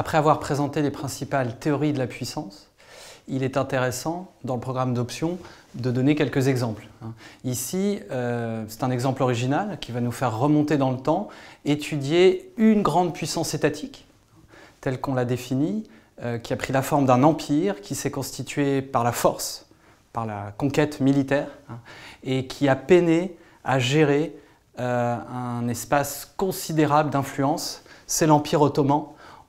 Après avoir présenté les principales théories de la puissance, il est intéressant, dans le programme d'options, de donner quelques exemples. Ici, c'est un exemple original qui va nous faire remonter dans le temps, étudier une grande puissance étatique, telle qu'on l'a définie, qui a pris la forme d'un empire qui s'est constitué par la force, par la conquête militaire, et qui a peiné à gérer un espace considérable d'influence. C'est l'Empire ottoman.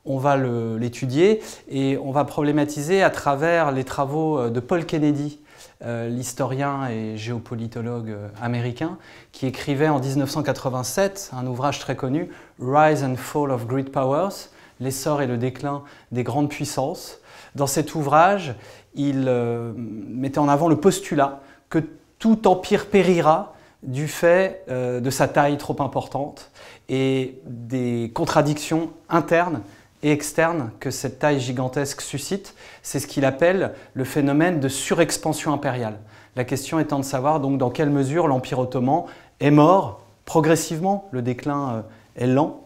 On va l'étudier et on va problématiser à travers les travaux de Paul Kennedy, l'historien et géopolitologue américain, qui écrivait en 1987 un ouvrage très connu, Rise and Fall of Great Powers, l'essor et le déclin des grandes puissances. Dans cet ouvrage, il mettait en avant le postulat que tout empire périra du fait de sa taille trop importante et des contradictions internes et externes que cette taille gigantesque suscite. C'est ce qu'il appelle le phénomène de surexpansion impériale. La question étant de savoir donc dans quelle mesure l'Empire ottoman est mort progressivement, le déclin est lent,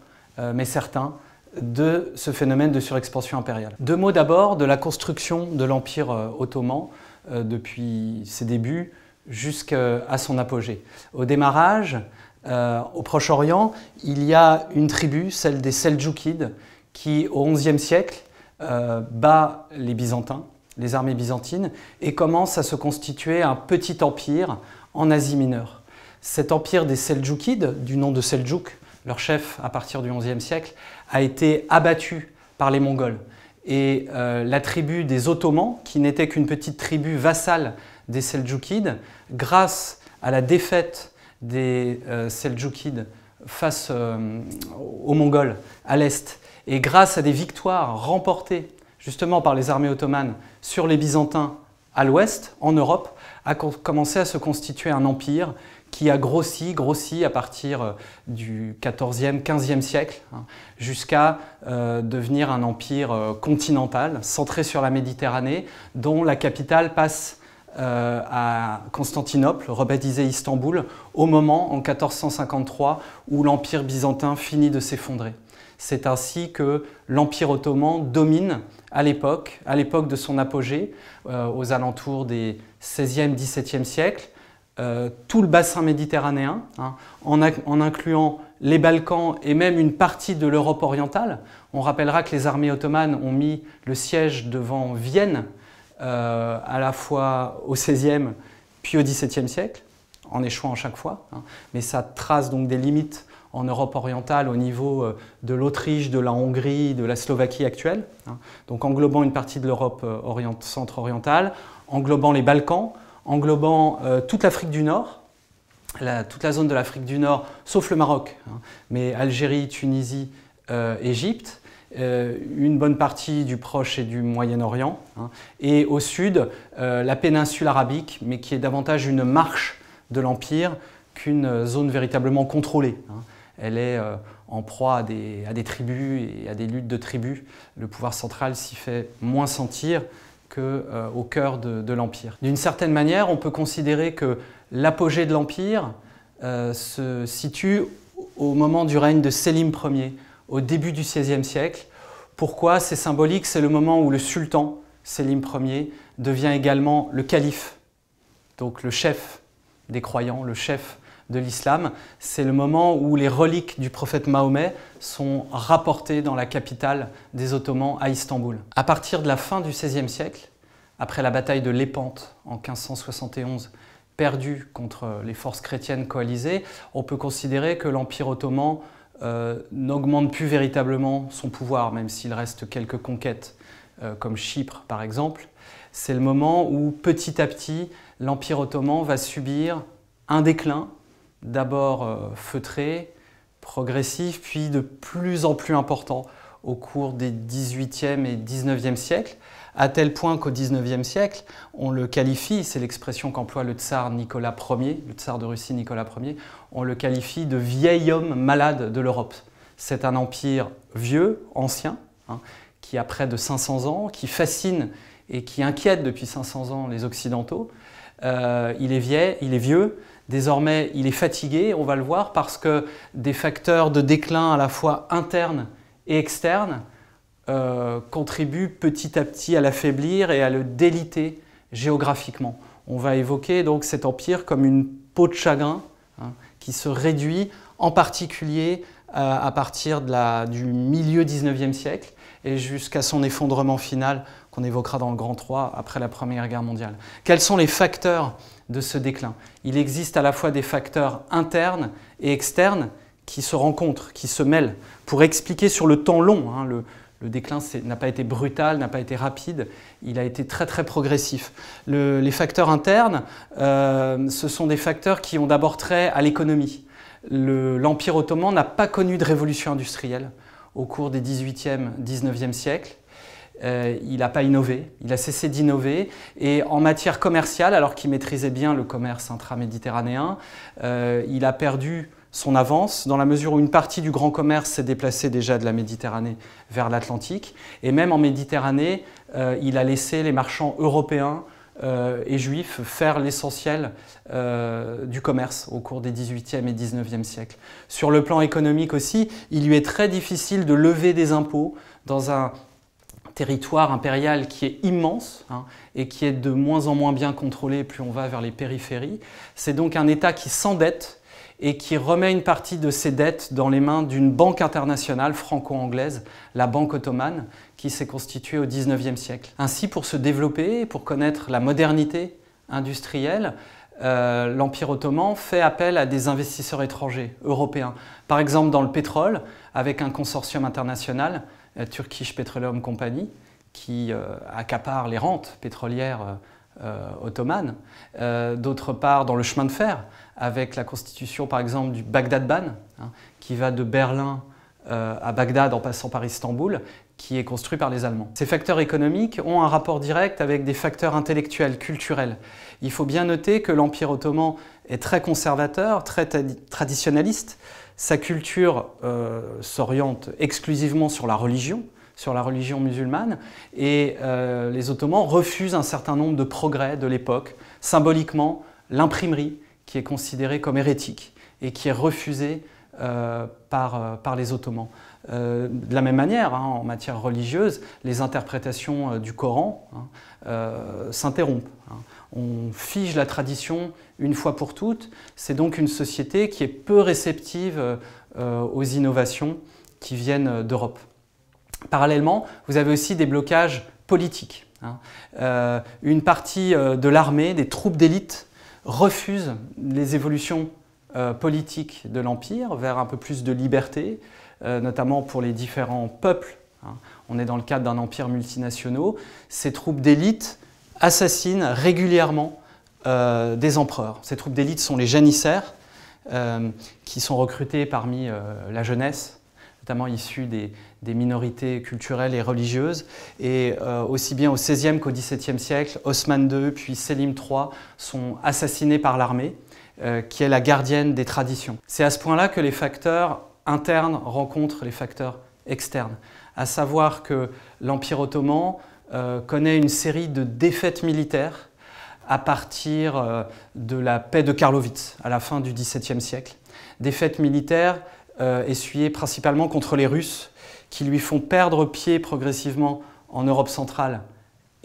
mais certain, de ce phénomène de surexpansion impériale. Deux mots d'abord de la construction de l'Empire ottoman depuis ses débuts jusqu'à son apogée. Au démarrage, au Proche-Orient, il y a une tribu, celle des Seldjoukides, qui, au XIe siècle, bat les Byzantins, les armées byzantines, et commence à se constituer un petit empire en Asie mineure. Cet empire des Seldjoukides, du nom de Seldjouk, leur chef à partir du XIe siècle, a été abattu par les Mongols. Et la tribu des Ottomans, qui n'était qu'une petite tribu vassale des Seldjoukides, grâce à la défaite des Seldjoukides face aux Mongols à l'est, et grâce à des victoires remportées justement par les armées ottomanes sur les Byzantins à l'ouest, en Europe, a commencé à se constituer un empire qui a grossi à partir du XIVe, XVe siècle, jusqu'à devenir un empire continental, centré sur la Méditerranée, dont la capitale passe à Constantinople, rebaptisée Istanbul, au moment, en 1453, où l'Empire byzantin finit de s'effondrer. C'est ainsi que l'Empire ottoman domine à l'époque de son apogée, aux alentours des XVIe, XVIIe siècles, tout le bassin méditerranéen, en incluant les Balkans et même une partie de l'Europe orientale. On rappellera que les armées ottomanes ont mis le siège devant Vienne, à la fois au XVIe puis au XVIIe siècle, en échouant à chaque fois. Mais ça trace donc des limites en Europe orientale au niveau de l'Autriche, de la Hongrie, de la Slovaquie actuelle. Donc englobant une partie de l'Europe centre-orientale, englobant les Balkans, englobant toute l'Afrique du Nord, toute la zone de l'Afrique du Nord, sauf le Maroc, mais Algérie, Tunisie, Égypte, une bonne partie du Proche et du Moyen-Orient, et au sud, la péninsule arabique, mais qui est davantage une marche de l'Empire qu'une zone véritablement contrôlée. Elle est en proie à des tribus et à des luttes de tribus. Le pouvoir central s'y fait moins sentir qu'au cœur de l'Empire. D'une certaine manière, on peut considérer que l'apogée de l'Empire se situe au moment du règne de Sélim Ier, au début du XVIe siècle. Pourquoi? C'est symbolique, c'est le moment où le sultan, Sélim Ier, devient également le calife, donc le chef des croyants, le chef de l'islam. C'est le moment où les reliques du prophète Mahomet sont rapportées dans la capitale des Ottomans, à Istanbul. À partir de la fin du XVIe siècle, après la bataille de Lépante en 1571, perdue contre les forces chrétiennes coalisées, on peut considérer que l'Empire ottoman n'augmente plus véritablement son pouvoir, même s'il reste quelques conquêtes, comme Chypre par exemple. C'est le moment où petit à petit, l'Empire ottoman va subir un déclin, d'abord feutré, progressif, puis de plus en plus important au cours des XVIIIe et XIXe siècles, à tel point qu'au XIXe siècle, on le qualifie, c'est l'expression qu'emploie le tsar Nicolas Ier, le tsar de Russie Nicolas Ier, on le qualifie de vieil homme malade de l'Europe. C'est un empire vieux, ancien, qui a près de 500 ans, qui fascine et qui inquiète depuis 500 ans les Occidentaux. Il est vieux, désormais il est fatigué, on va le voir, parce que des facteurs de déclin à la fois internes et externes contribue petit à petit à l'affaiblir et à le déliter géographiquement. On va évoquer donc cet empire comme une peau de chagrin qui se réduit en particulier à partir du milieu 19e siècle et jusqu'à son effondrement final qu'on évoquera dans le Grand 3 après la Première Guerre mondiale. Quels sont les facteurs de ce déclin? Il existe à la fois des facteurs internes et externes qui se rencontrent, qui se mêlent, pour expliquer sur le temps long. Le déclin n'a pas été brutal, n'a pas été rapide, il a été très très progressif. Les facteurs internes, ce sont des facteurs qui ont d'abord trait à l'économie. L'Empire ottoman n'a pas connu de révolution industrielle au cours des 18e, 19e siècles. Il n'a pas innové, il a cessé d'innover et en matière commerciale, alors qu'il maîtrisait bien le commerce intraméditerranéen, il a perdu son avance dans la mesure où une partie du grand commerce s'est déplacée déjà de la Méditerranée vers l'Atlantique et même en Méditerranée, il a laissé les marchands européens et juifs faire l'essentiel du commerce au cours des 18e et 19e siècles. Sur le plan économique aussi, il lui est très difficile de lever des impôts dans un territoire impérial qui est immense et qui est de moins en moins bien contrôlé plus on va vers les périphéries. C'est donc un État qui s'endette et qui remet une partie de ses dettes dans les mains d'une banque internationale franco-anglaise, la Banque ottomane, qui s'est constituée au XIXe siècle. Ainsi, pour se développer, pour connaître la modernité industrielle, l'Empire ottoman fait appel à des investisseurs étrangers, européens. Par exemple dans le pétrole, avec un consortium international, Turkish Petroleum Company, qui accapare les rentes pétrolières ottomanes. D'autre part, dans le chemin de fer, avec la constitution par exemple du Bagdad Ban, qui va de Berlin à Bagdad en passant par Istanbul, qui est construit par les Allemands. Ces facteurs économiques ont un rapport direct avec des facteurs intellectuels, culturels. Il faut bien noter que l'Empire ottoman est très conservateur, très traditionnaliste. Sa culture s'oriente exclusivement sur la religion musulmane, et les Ottomans refusent un certain nombre de progrès de l'époque. Symboliquement, l'imprimerie, qui est considérée comme hérétique et qui est refusée par les Ottomans. De la même manière, en matière religieuse, les interprétations du Coran s'interrompent. On fige la tradition une fois pour toutes. C'est donc une société qui est peu réceptive aux innovations qui viennent d'Europe. Parallèlement, vous avez aussi des blocages politiques. Une partie de l'armée, des troupes d'élite, refuse les évolutions politiques de l'Empire vers un peu plus de liberté, notamment pour les différents peuples. On est dans le cadre d'un empire multinational. Ces troupes d'élite assassinent régulièrement des empereurs. Ces troupes d'élite sont les janissaires, qui sont recrutés parmi la jeunesse, notamment issus des minorités culturelles et religieuses. Et aussi bien au XVIe qu'au XVIIe siècle, Osman II puis Selim III sont assassinés par l'armée, qui est la gardienne des traditions. C'est à ce point-là que les facteurs internes rencontrent les facteurs externes, à savoir que l'Empire ottoman connaît une série de défaites militaires à partir de la paix de Karlowitz, à la fin du XVIIe siècle. Défaites militaires essuyées principalement contre les Russes, qui lui font perdre pied progressivement en Europe centrale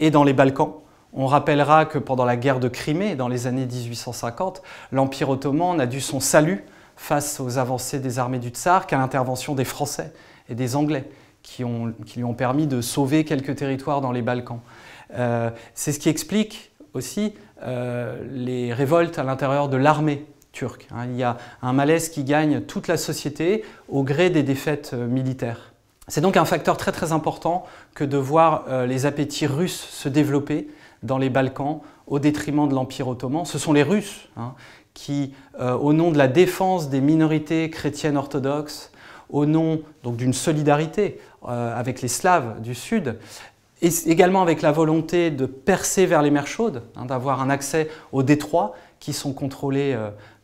et dans les Balkans. On rappellera que pendant la guerre de Crimée, dans les années 1850, l'Empire ottoman n'a dû son salut face aux avancées des armées du Tsar qu'à l'intervention des Français et des Anglais, qui lui ont permis de sauver quelques territoires dans les Balkans. C'est ce qui explique aussi les révoltes à l'intérieur de l'armée turque. Il y a un malaise qui gagne toute la société au gré des défaites militaires. C'est donc un facteur très très important que de voir les appétits russes se développer dans les Balkans au détriment de l'Empire ottoman. Ce sont les Russes qui, au nom de la défense des minorités chrétiennes orthodoxes, au nom d'une solidarité avec les Slaves du Sud, et également avec la volonté de percer vers les mers chaudes, d'avoir un accès aux détroits qui sont contrôlés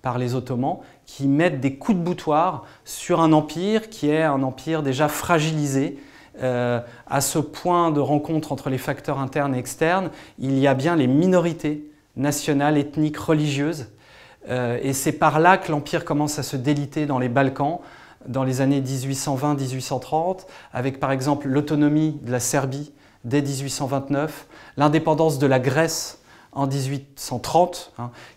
par les Ottomans, qui mettent des coups de boutoir sur un empire qui est un empire déjà fragilisé. À ce point de rencontre entre les facteurs internes et externes, il y a bien les minorités nationales, ethniques, religieuses, et c'est par là que l'empire commence à se déliter dans les Balkans, dans les années 1820-1830, avec par exemple l'autonomie de la Serbie dès 1829, l'indépendance de la Grèce en 1830,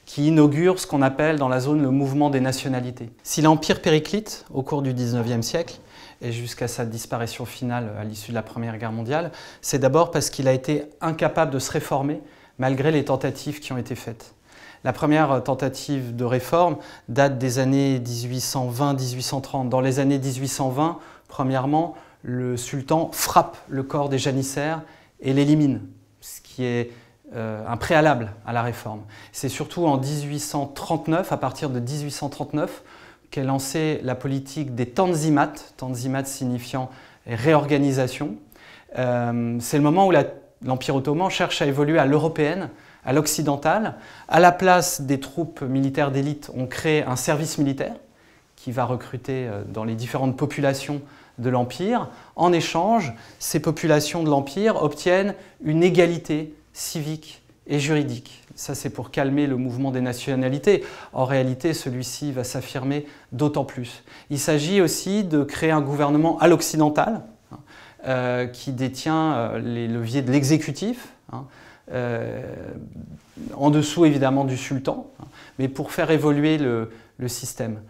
qui inaugure ce qu'on appelle dans la zone le mouvement des nationalités. Si l'Empire périclite au cours du XIXe siècle, et jusqu'à sa disparition finale à l'issue de la Première Guerre mondiale, c'est d'abord parce qu'il a été incapable de se réformer malgré les tentatives qui ont été faites. La première tentative de réforme date des années 1820-1830. Dans les années 1820, premièrement, le sultan frappe le corps des janissaires et l'élimine, ce qui est un préalable à la réforme. C'est surtout en 1839, à partir de 1839, qu'est lancée la politique des tanzimat, tanzimat signifiant réorganisation. C'est le moment où l'Empire ottoman cherche à évoluer à l'européenne, à l'occidentale. À la place des troupes militaires d'élite, on crée un service militaire qui va recruter dans les différentes populations de l'Empire. En échange, ces populations de l'Empire obtiennent une égalité civique et juridique. Ça, c'est pour calmer le mouvement des nationalités. En réalité, celui-ci va s'affirmer d'autant plus. Il s'agit aussi de créer un gouvernement à l'occidental, qui détient les leviers de l'exécutif, en dessous évidemment du sultan, mais pour faire évoluer le système.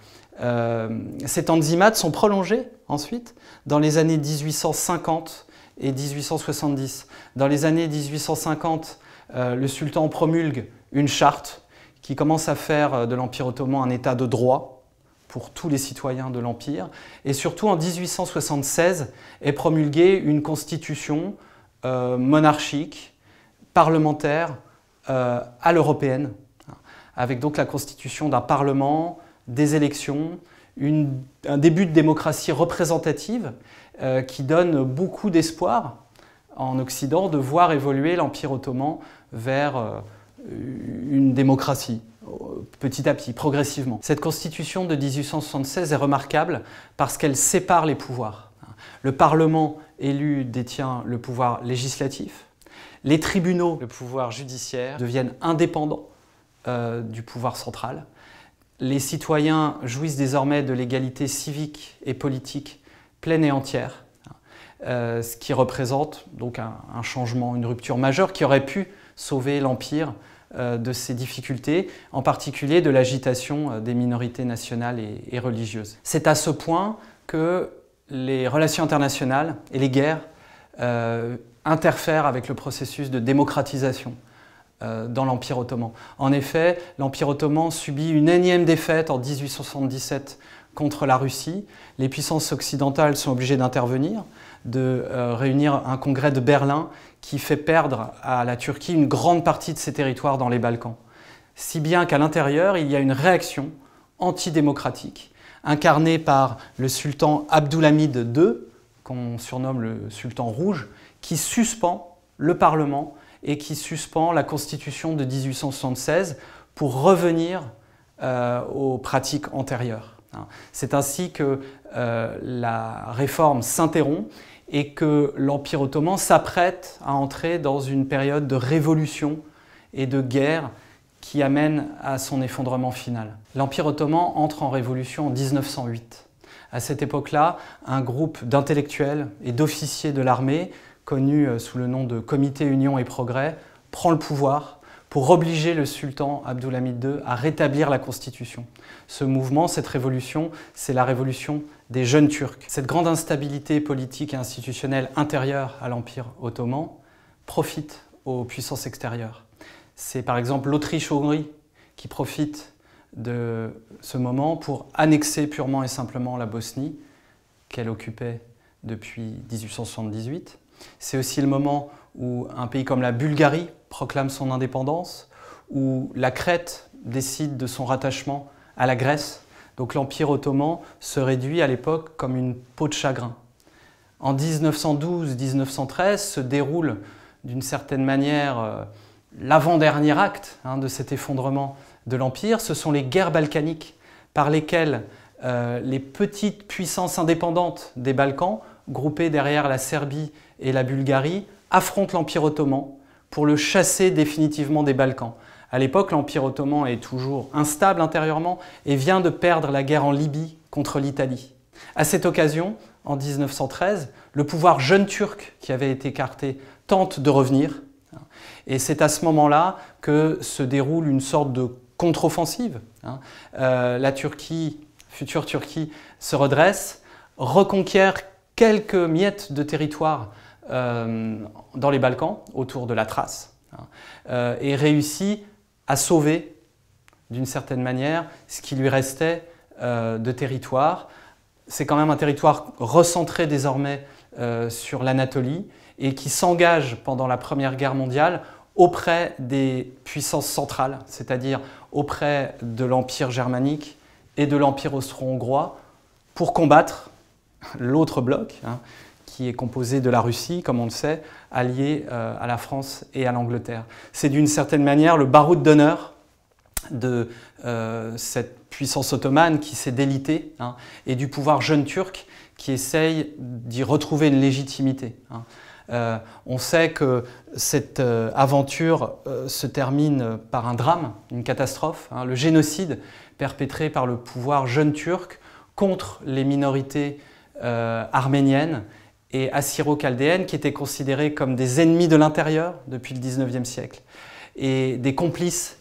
Ces tanzimats sont prolongés ensuite dans les années 1850 et 1870. Dans les années 1850, le sultan promulgue une charte qui commence à faire de l'Empire ottoman un état de droit pour tous les citoyens de l'Empire. Et surtout en 1876 est promulguée une constitution monarchique, parlementaire, à l'européenne, avec donc la constitution d'un parlement, des élections, un début de démocratie représentative qui donne beaucoup d'espoir en Occident de voir évoluer l'Empire ottoman vers une démocratie, petit à petit, progressivement. Cette constitution de 1876 est remarquable parce qu'elle sépare les pouvoirs. Le Parlement élu détient le pouvoir législatif, les tribunaux, le pouvoir judiciaire, deviennent indépendants du pouvoir central. Les citoyens jouissent désormais de l'égalité civique et politique pleine et entière, ce qui représente donc un changement, une rupture majeure qui aurait pu sauver l'Empire de ses difficultés, en particulier de l'agitation des minorités nationales et religieuses. C'est à ce point que les relations internationales et les guerres interfèrent avec le processus de démocratisation dans l'Empire ottoman. En effet, l'Empire ottoman subit une énième défaite en 1877 contre la Russie. Les puissances occidentales sont obligées d'intervenir, de réunir un congrès de Berlin qui fait perdre à la Turquie une grande partie de ses territoires dans les Balkans. Si bien qu'à l'intérieur, il y a une réaction antidémocratique incarnée par le sultan Abdulhamid II, qu'on surnomme le sultan rouge, qui suspend le Parlement et qui suspend la Constitution de 1876 pour revenir aux pratiques antérieures. C'est ainsi que la réforme s'interrompt et que l'Empire ottoman s'apprête à entrer dans une période de révolution et de guerre qui amène à son effondrement final. L'Empire ottoman entre en révolution en 1908. À cette époque-là, un groupe d'intellectuels et d'officiers de l'armée, connu sous le nom de Comité Union et Progrès, prend le pouvoir pour obliger le sultan Abdulhamid II à rétablir la Constitution. Ce mouvement, cette révolution, c'est la révolution des jeunes Turcs. Cette grande instabilité politique et institutionnelle intérieure à l'Empire ottoman profite aux puissances extérieures. C'est par exemple l'Autriche-Hongrie qui profite de ce moment pour annexer purement et simplement la Bosnie, qu'elle occupait depuis 1878. C'est aussi le moment où un pays comme la Bulgarie proclame son indépendance, où la Crète décide de son rattachement à la Grèce. Donc l'Empire ottoman se réduit à l'époque comme une peau de chagrin. En 1912-1913 se déroule d'une certaine manière l'avant-dernier acte de cet effondrement de l'Empire. Ce sont les guerres balkaniques par lesquelles les petites puissances indépendantes des Balkans, groupées derrière la Serbie et la Bulgarie, affrontent l'Empire ottoman pour le chasser définitivement des Balkans. À l'époque, l'Empire ottoman est toujours instable intérieurement et vient de perdre la guerre en Libye contre l'Italie. À cette occasion, en 1913, le pouvoir jeune turc qui avait été écarté tente de revenir. Et c'est à ce moment-là que se déroule une sorte de contre-offensive. La Turquie, future Turquie, se redresse, reconquiert quelques miettes de territoire dans les Balkans, autour de la Thrace, et réussit à sauver, d'une certaine manière, ce qui lui restait de territoire. C'est quand même un territoire recentré désormais sur l'Anatolie et qui s'engage pendant la Première Guerre mondiale auprès des puissances centrales, c'est-à-dire auprès de l'Empire germanique et de l'Empire austro-hongrois pour combattre l'autre bloc, qui est composé de la Russie, comme on le sait, allié à la France et à l'Angleterre. C'est d'une certaine manière le baroud d'honneur de cette puissance ottomane qui s'est délitée et du pouvoir jeune turc qui essaye d'y retrouver une légitimité. On sait que cette aventure se termine par un drame, une catastrophe, le génocide perpétré par le pouvoir jeune turc contre les minorités arméniennes et assyro-chaldéennes qui étaient considérées comme des ennemis de l'intérieur depuis le XIXe siècle et des complices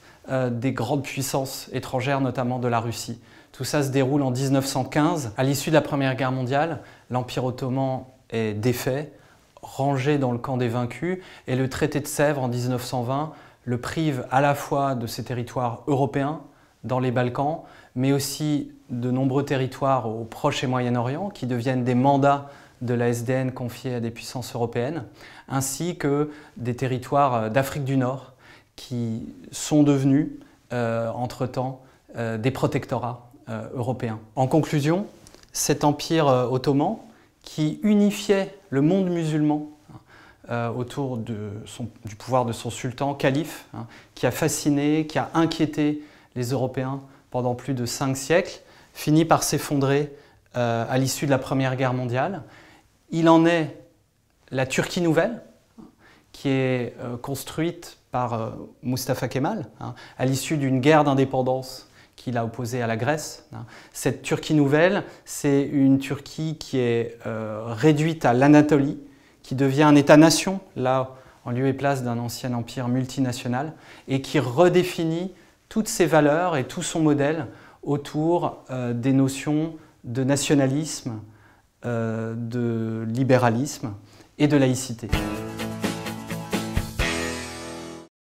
des grandes puissances étrangères, notamment de la Russie. Tout ça se déroule en 1915. À l'issue de la Première Guerre mondiale, l'Empire ottoman est défait, rangé dans le camp des vaincus, et le traité de Sèvres en 1920 le prive à la fois de ses territoires européens dans les Balkans, mais aussi de nombreux territoires au Proche et Moyen-Orient qui deviennent des mandats de la SDN confiés à des puissances européennes, ainsi que des territoires d'Afrique du Nord qui sont devenus, entre-temps, des protectorats européens. En conclusion, cet empire ottoman qui unifiait le monde musulman autour du pouvoir de son sultan, calife, qui a fasciné, qui a inquiété les Européens pendant plus de 5 siècles, finit par s'effondrer à l'issue de la Première Guerre mondiale. Il en est la Turquie nouvelle, qui est construite par Mustafa Kemal, à l'issue d'une guerre d'indépendance qu'il a opposée à la Grèce. Cette Turquie nouvelle, c'est une Turquie qui est réduite à l'Anatolie, qui devient un État-nation, là en lieu et place d'un ancien empire multinational, et qui redéfinit toutes ses valeurs et tout son modèle autour des notions de nationalisme, de libéralisme et de laïcité.